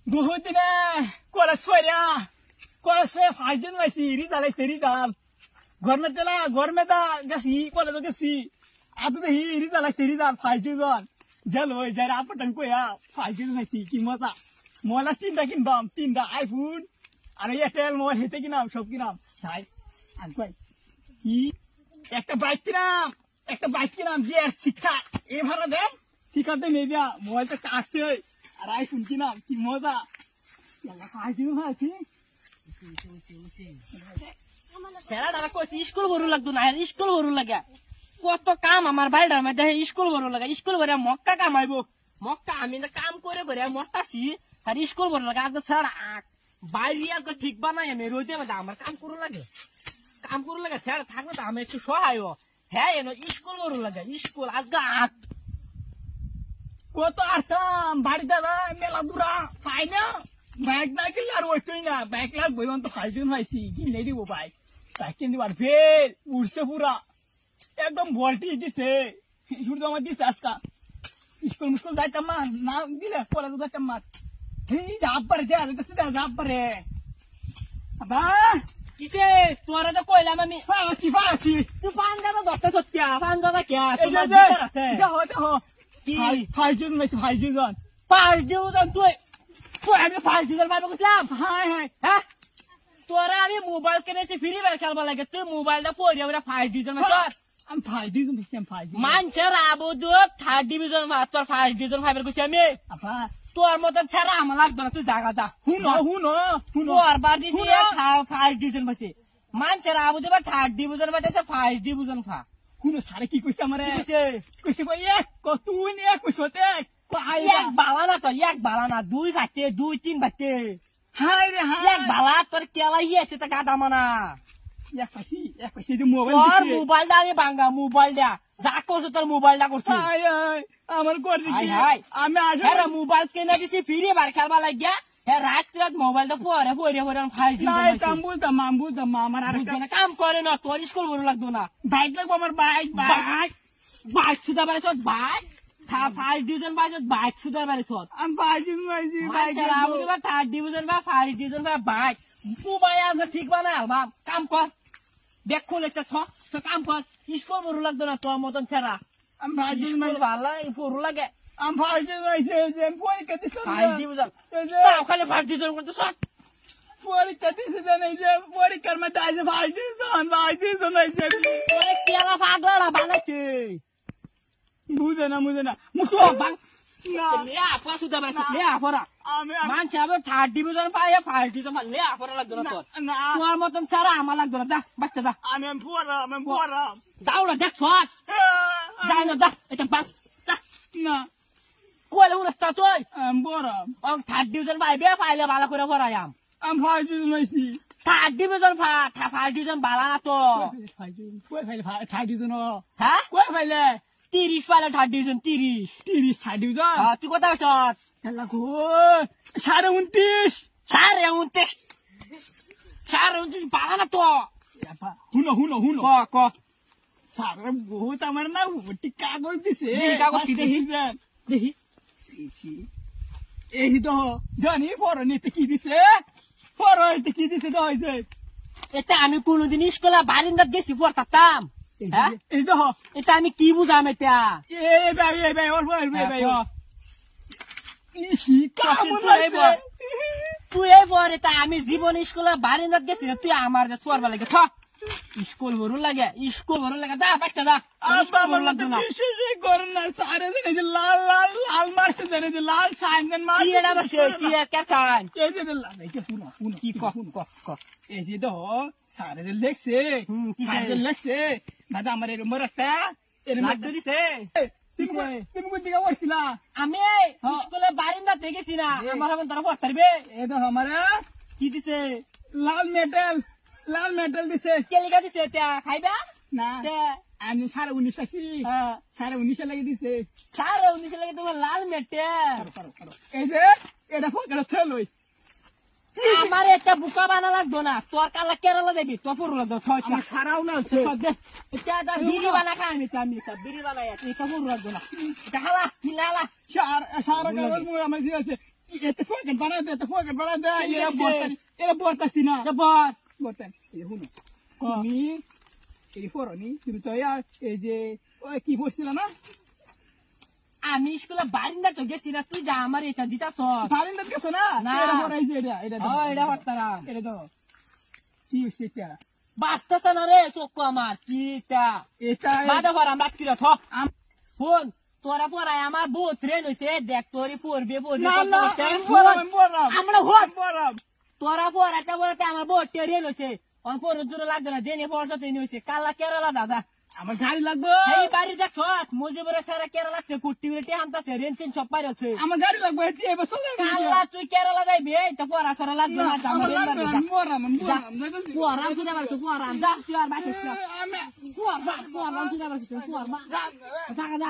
বহুত দিনে college first দিন পাইছি রিজাল গরমেটা গেছি কলেজে গেছি আদু দেখি রিজাল ফার্স্ট ডিভিজন জেল হয়ে যায় আপটান কইয়া ফার্স্ট ডিভিজন পাইছি কি মজা মোবাইল 3টা কিনবাম 3টা আইফোন আর এয়ারটেল মোবাইল হেতে কিনাম সব কিনাম তাই আর কই কি একটা বাইক কিনাম যে শিক্ষা এ ভাড়া দেন ঠিকাতে নেবিয়া মোবাইলটা কাছে আর আইফোন কিনাম কি মজা ফার্স্ট ডিভিজন পাইছি স্কুল ভরু লাগতো না স্কুল ভরু লাগে কত কাম আমার বাড়িটার মধ্যে স্কুল ভরু লাগে স্কুল ভরে মক্কা কামাইবো মক্কা আমি কাম করে ভরে মরতাছি আর স্কুল ভরু লাগে আজকে ছাড় বাইরে আজকে ঠিক বানাই আমি রোজে মধ্যে আমার কাম করু লাগে স্যার থাকলে তো আমি একটু সহায় হ্যাঁ এনো স্কুল ভরু লাগে স্কুল আজকে কত আরতাম বাড়ি দাদা মেলা দূরা পাই না বাইক না কিনলে আর ওইটাই না বাইক লাগবে তো ফার্স্ট দিন পাইছি কিনে দিব বাইক কিনে দিবার ফের উঠছে পুরা একদম ভল্টি দিছে সূর্য আমার দিছে আজকা স্কুল যাইতাম না দিলে কলেজে যাইতাম এই যাব পারে যাব পারে কিসে তোরা তো কইলাম আমি পাচ্ছি তুই পান দাদা দরটা সত্যা পান দাদা কে তোমার দেখো আছে কি ফার্স্ট ডিভিজন পাইছি ফার্স্ট ডিভিজন তুই আমি ফার্স্ট ডিভিজন পাবো বুঝলাম হ্যাঁ হ্যাঁ তোরা আমি মোবাইল কিনেছি ফ্রি ফায়ার খেলবা লাগে তুই মোবাইলটা পড়ে আমরা ফার্স্ট ডিভিজন আমি ফার্স্ট ডিভিজন পাইছি মানছের আবুদ থার্ড ডিভিজন তোর ফার্স্ট ডিভিজন ফাইভের কইছি আমি আপা তোর মতন ছাড়া আমার লাগবে না তুই জায়গা যা হুনো তোর বাড়ি দিয়ে ফার্স্ট ডিভিজন পাইছে মানছের আবুদ এবার থার্ড ডিভিজন পাইছে ফার্স্ট ডিভিজন খা হুনো সারে কি কইছে আমারে কইছে কই তুই নে কইছতে এক বালা না তো এক বালা না দুই ভাতে দুই তিন ভাতে হাই রে হাই এক বালা তোর কেলাই আছে তা গাদা মানা এক পাইছি যে মোবাইল তোর মোবাইলটা আমি ভাঙ্গা মোবাইলটা যা করছো তোর মোবাইলটা করছি আমার করছি আমি আসলে মোবাইল কিনে দিছি ফ্রি বার খেলবা লাগিয়া রাত মোবাইলটা পরে ফাইল বুঝতাম আমার আর কাম করে না তোর স্কুল বড় লাগতো না বাইক লাগবো আমার বাইক সুদা বাড়ি বাইক ফার্স্ট ডিভিজন বাইক সুদার বাড়ি আমি থার্ড ডিভিজন বা ফার্স্ট ডিভিজন বা বাইক মোবাইল ঠিক বানা কাম কর দেখ খুলে কাম কর স্কুল বড় লাগতো না তোর মতন ছেড়া আমি ভালো পড়ু লাগে আমি ফার্স্ট ডিভিজন পরীক্ষা দিছি ফার্স্ট ডিভিজন ওখানে ফার্স্ট ডিভিজন করতে পরীক্ষা দিছি জানাই যে পরীক্ষার মধ্যে আছে ফার্স্ট ডিভিজন আছে তোরে কেলা পাগলা বানাইছে বুঝে না মুসো বাং লে আপা সুদা বাড়ি লে আপরা আমি মানছে আবার থার্ড ডিভিজন পাই ফার্স্ট ডিভিজন লে আপরা লাগতো না তোর তোর মতন ছাড়া আমার লাগতো না যা বাচ্চা যা আমি পড়া দাউড়া দেখ সস যাই না যা এটা বাং না কোলে উড়স্তা তুই পড়া থার্ড ডিভিজন পাইবে পাইলে ভালো করে পড়াইয়াম আমি ফার্স্ট ডিভিজন পাইছি থার্ড ডিভিজন ফার্স্ট ডিভিজন বালা না তো থার্ড ডিভিজন হ্যাঁ কই পাইলে 30 পাইলে থার্ড ডিভিজন 30 থার্ড ডিভিজন তুই কোথায় আছিস খেলা গো 29.5 29 বালা না তো হুনো ক সারে বহুত আমার না ওটি কাগজ দিছে কাগজ কি দেখি এই তো জানি পরনিতে কি দিছে দইছে এটা আমি কোনদিন স্কুলে বারিন্দাত গেছি পড়তাম এই তো এটা আমি কি বুঝাম এটা এই ভাই ওর ভাই ইসি কামুন তুই এই পরে তা আমি জীবন স্কুলে বারিন্দাত গেছি তুই আমার যে পড়বা লাগে স্কুল ভরু লাগে যা বাচ্চা যা আমার লাগতো না করে না সারে যে লাল মারছে যে লাল সাইন দেন মার কি এটা আছে কি কে সাইন এই যে লাল এই হুনো কি ক এই যে তো সারে যে লেখছে কি লেখছে দাদা আমার এর মরটা এর লাগতো দিছে তুমি কোন দিকে পড়ছিলা আমি স্কুলে বারিন্দাতে গেছি না আমার এখন তারা পড়তে পারবে এই তো আমারে কি দিছে লাল মেটাল দিছে কেলিকা দিছে এটা খাইবা না আমি 19.5 আছি 19.5 লাগিয়ে দিছে 19.5 লাগে তোমার লাল মেটে এই যে এটা ফোকাস ছেলই আমার একটা বুকা বানা লাগতো না তোর কালা কেরালা দেবি তোর পুরো লাগতো আমার খারাও না আছে এটা বিড়ি বানা খাই আমি সব বিড়ি বানাই এটা পুরো লাগতো না এটা হালা কিলালা সারা কাগজ মুই আমার আছে এতে পকেট বানা দে কি এরা বর্তাছি না বল বর্তান এই শুনো তুমি এই পড়নি তুমি তো এই যে ওই কি পড়ছিল না আমি স্কুলে বারিন্দা তো গেছি না তুই যা আমার এটা দিতাছ বারিন্দাত গেছো না না। এটা পড়াইছে এটা ও এটা হরতারা এটা তো কি হইছে এটা বাস্তছ না রে চোখ আমার কিটা এটা বাদা ভর আমরা কিরা থ ফোন তোরা পড়ায় আমার বউ ট্রেন হইছে দেখ তোরি পড়বে পড়বে না না আমরা হট বড়াম তোরা পড়াতে পড়াতে আমার বউ ট্রেন হইছে অন পড়ার জন্য লাগবে না দেনে পড়তে ট্রেন হইছে কালা কেরালা দাদা আমার গাড়ি লাগবে এই বাড়ি দেখ মুজিবুরে সারা কেরালা তে কুটি উড়ে হামতাছে রেনচেন সবাই আছে আমার গাড়ি লাগবে এটি এবার চলে কালা তুই কেরালা যাইবি তো পড়া সারা লাগবে না আমার লাগবে না বড়াম পড়া শুনে পারছো পড়া যা তুই আর বাসে আমি পড়া শুনে পারছো পড়া যা যা